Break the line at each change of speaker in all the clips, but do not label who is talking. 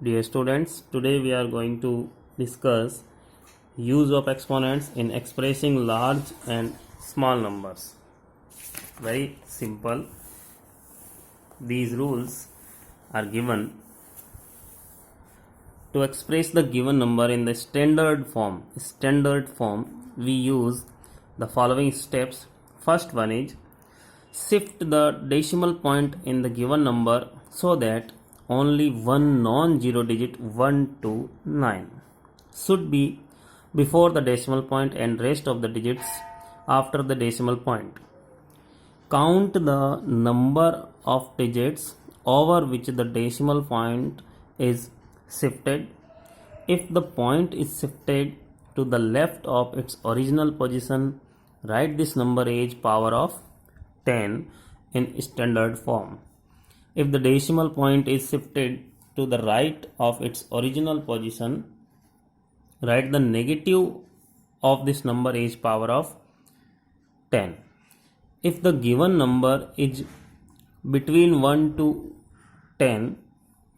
Dear students, today we are going to discuss use of exponents in expressing large and small numbers. Very simple. These rules are given to express the given number in the standard form. We use the following steps. First one is shift the decimal point in the given number so that only one non-zero digit 1 to 9 should be before the decimal point and rest of the digits after the decimal point. Count the number of digits over which the decimal point is shifted. If the point is shifted to the left of its original position, write this number as power of 10 in standard form. If the decimal point is shifted to the right of its original position, write the negative of this number as power of 10. If the given number is between 1 to 10,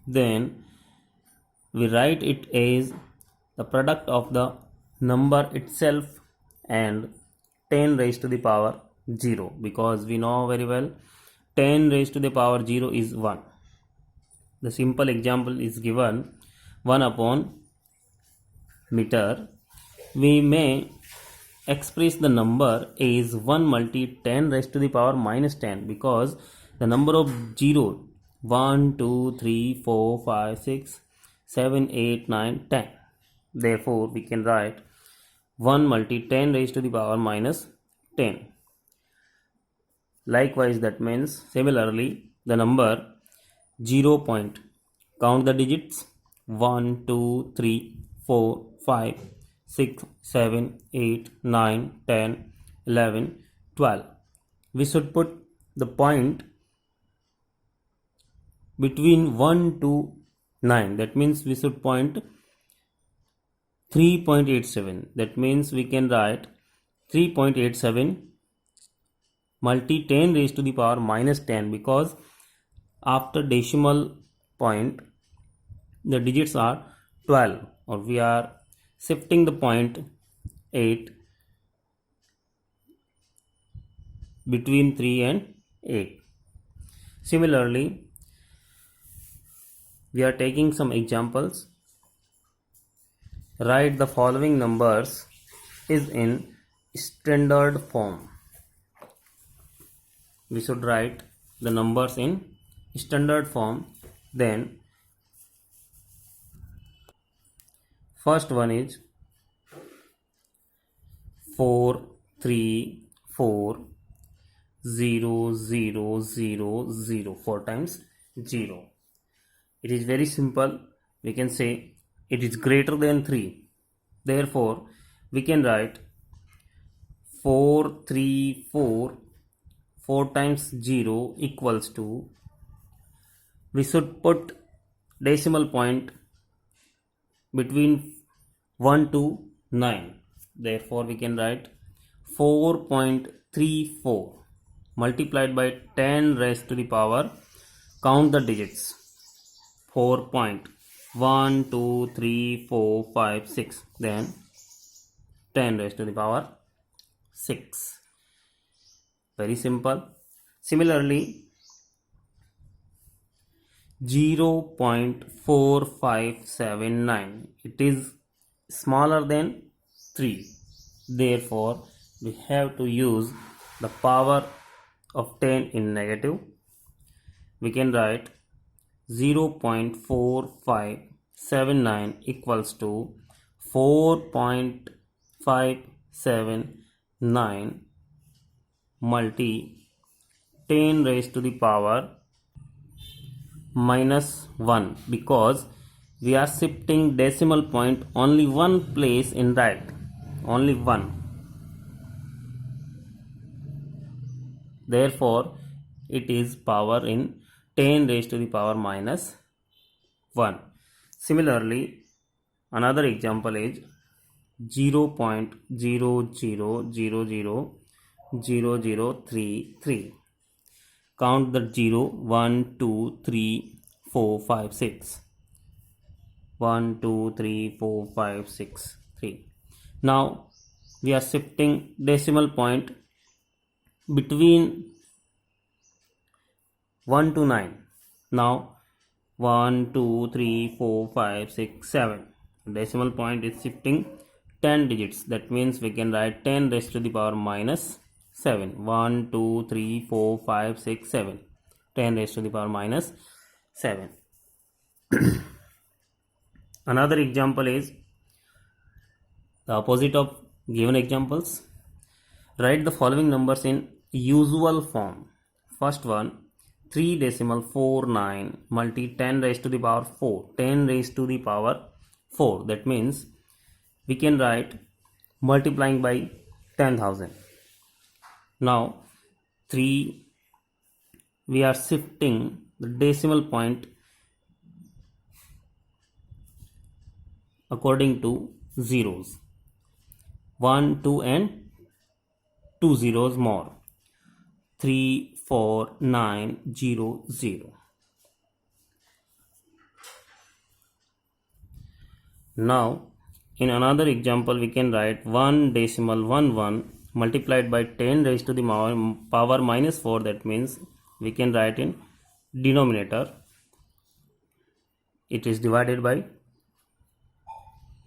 then we write it as the product of the number itself and 10 raised to the power 0, because we know very well 10 raised to the power 0 is 1. The simple example is given 1 upon meter. We may express the number as 1 multi 10 raised to the power minus 10, because the number of 0 1, 2, 3, 4, 5, 6, 7, 8, 9, 10. Therefore, we can write 1 multi 10 raised to the power minus 10. Likewise, that means similarly the number 0 point. Count the digits 1, 2, 3, 4, 5, 6, 7, 8, 9, 10, 11, 12. We should put the point between 1 to 9. That means we should point 3.87. That means we can write 3.87 multi 10 raised to the power minus 10, because after decimal point the digits are 12, or we are shifting the point 8 between 3 and 8. Similarly, we are taking some examples. Write the following numbers is in standard form. We should write the numbers in standard form. Then first one is 4, 3, 4, 0, 0, 0, 0, 4 times 0. It is very simple. We can say it is greater than 3. Therefore, we can write 4, 3, 4, 4 times 0 equals to, we should put decimal point between 1 to 9. Therefore, we can write 4.34 multiplied by 10 raised to the power, count the digits, 4.1, 2, 3, 4, 5, 6, then 10 raised to the power 6. Very simple. Similarly, 0.4579, it is smaller than 3. Therefore, we have to use the power of 10 in negative. We can write 0.4579 equals to 4.579 multi 10 raised to the power minus 1, because we are shifting decimal point only one place in right, only one. Therefore, it is power in 10 raised to the power minus 1. Similarly, another example is 0.00000033. Count the 0, 1, 2, 3, 4, 5, 6. 1 2 3 4 5 6 3. Now we are shifting decimal point between 1 to 9. Now 1 2 3 4 5 6 7. Decimal point is shifting 10 digits. That means we can write 10 raised to the power minus 7. 1 2 3 4 5 6 7. 10 raised to the power minus 7. Another example is the opposite of given examples. Write the following numbers in usual form. First one, 3.49 multi 10 raised to the power 4. 10 raised to the power 4. That means we can write multiplying by 10,000. Now 3, we are shifting the decimal point according to zeros. 1 2 and 2 zeros more. 3 4 9 0 0. Now in another example we can write 1.11 multiplied by 10 raised to the power minus 4. That means we can write in denominator, it is divided by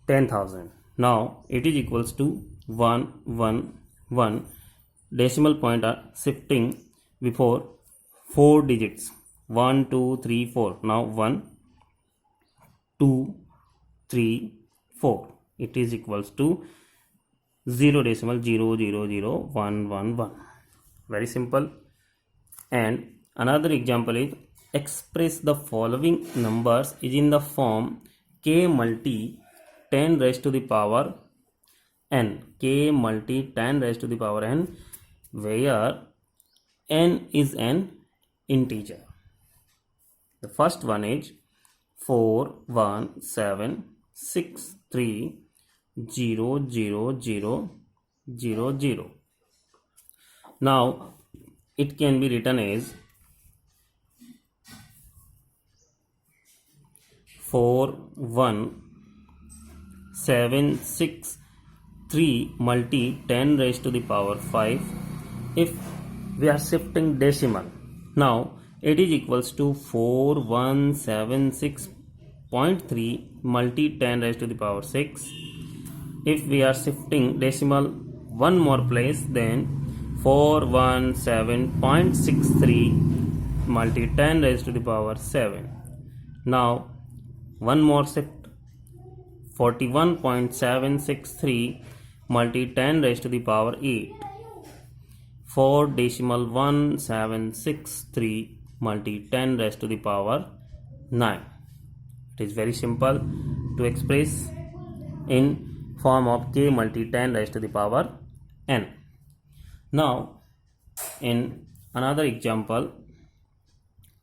10,000. Now it is equals to 1 1 1. Decimal point are shifting before 4 digits. 1 2 3 4. Now 1 2 3 4. It is equals to 0.000111. Very simple. And another example is express the following numbers is in the form k multi 10 raised to the power n. K multi 10 raised to the power n, where n is an integer. The first one is 41763000000. Now it can be written as 41763 multi 10 raised to the power 5. If we are shifting decimal, now it is equals to 4176.3 multi 10 raised to the power 6. If we are shifting decimal one more place, then 417.63 multi 10 raised to the power 7. Now one more shift, 41.763 multi 10 raised to the power 8. 4.1763 multi 10 raised to the power 9. It is very simple to express in form of k multi 10 raised to the power n. Now in another example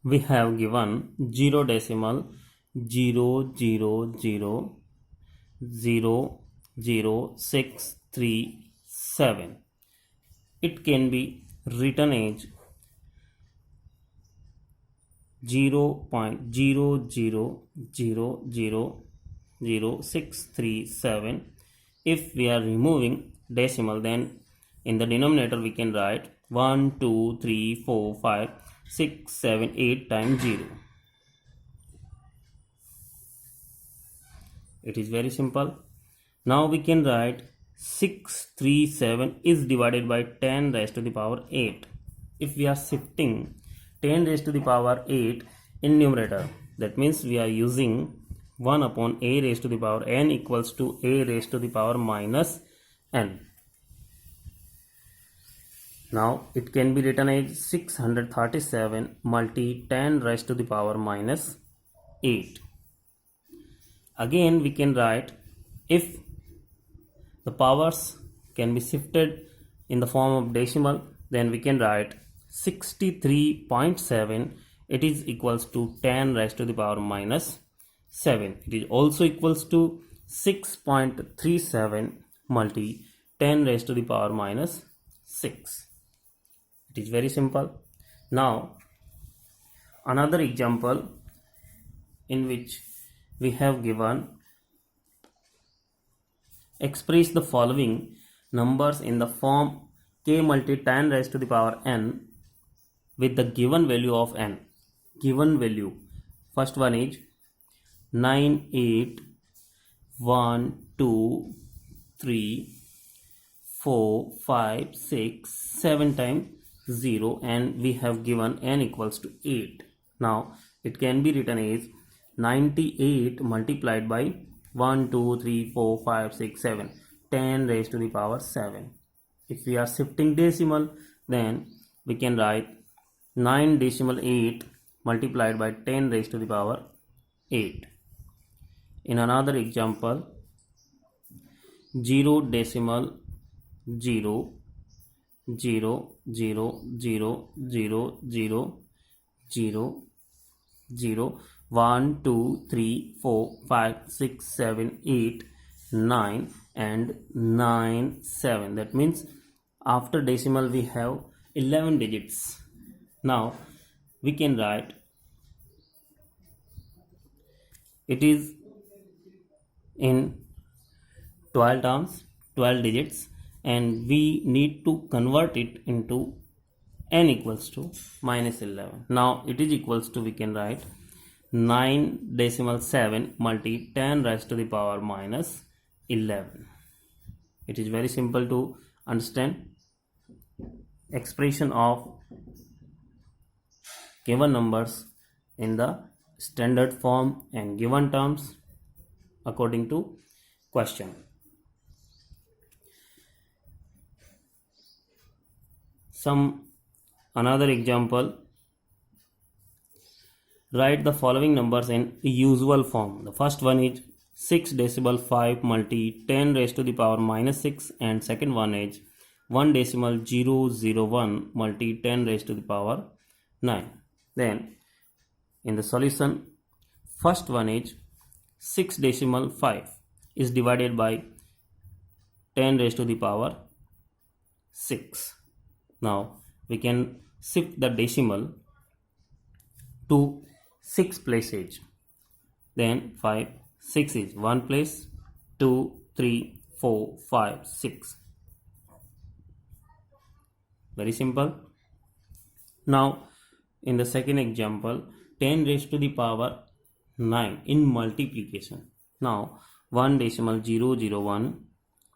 we have given 0.00000637. It can be written as 0.00000637. If we are removing decimal, then in the denominator we can write 1 2 3 4 5 6 7 8 times 0. It is very simple. Now we can write 637 is divided by 10 raised to the power 8. If we are shifting 10 raised to the power 8 in numerator, that means we are using 1 upon a raised to the power n equals to a raised to the power minus n. Now it can be written as 637 multi 10 raised to the power minus 8. Again we can write, if the powers can be shifted in the form of decimal, then we can write 63.7. It is equals to 10 raised to the power minus 7. It is also equals to 6.37 multi 10 raised to the power minus 6. It is very simple. Now another example in which we have given express the following numbers in the form k multi 10 raised to the power n with the given value of n. Given value, first one is 9, 8, 1, 2, 3, 4, 5, 6, 7 times 0, and we have given n equals to 8. Now it can be written as 98 multiplied by 1, 2, 3, 4, 5, 6, 7, 10 raised to the power 7. If we are shifting decimal, then we can write 9 decimal 8 multiplied by 10 raised to the power 8. In another example, 0 decimal 0, 0, 0, 0, 0, 0, 0, 0, 1, 2, 3, 4, 5, 6, 7, 8, 9 and 9, 7. That means after decimal we have 11 digits. Now we can write it is in 12 terms, 12 digits, and we need to convert it into n equals to minus 11. Now it is equals to, we can write 9 decimal 7 multi 10 raised to the power minus 11. It is very simple to understand. Expression of given numbers in the standard form and given terms according to question. Some another example, write the following numbers in usual form. The first one is 6 decimal 5 multi 10 raised to the power minus 6, and second one is 1 decimal 001 multi 10 raised to the power 9. Then in the solution, first one is 6 decimal 5 is divided by 10 raised to the power 6. Now we can shift the decimal to 6 places. Then 5, 6 is 1 place, 2, 3, 4, 5, 6. Very simple. Now in the second example, 10 raised to the power 9 in multiplication. Now 1 decimal 001,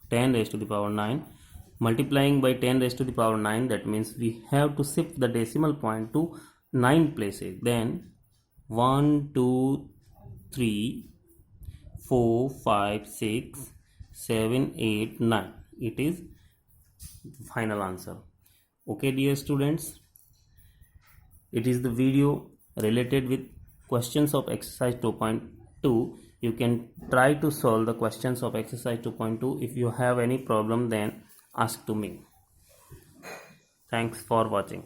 10 raised to the power 9 multiplying by 10 raised to the power 9. That means we have to shift the decimal point to 9 places. Then 1, 2, 3, 4, 5, 6, 7, 8, 9. It is final answer. Okay dear students, it is the video related with questions of exercise 2.2. You can try to solve the questions of exercise 2.2. If you have any problem, then ask to me. Thanks for watching.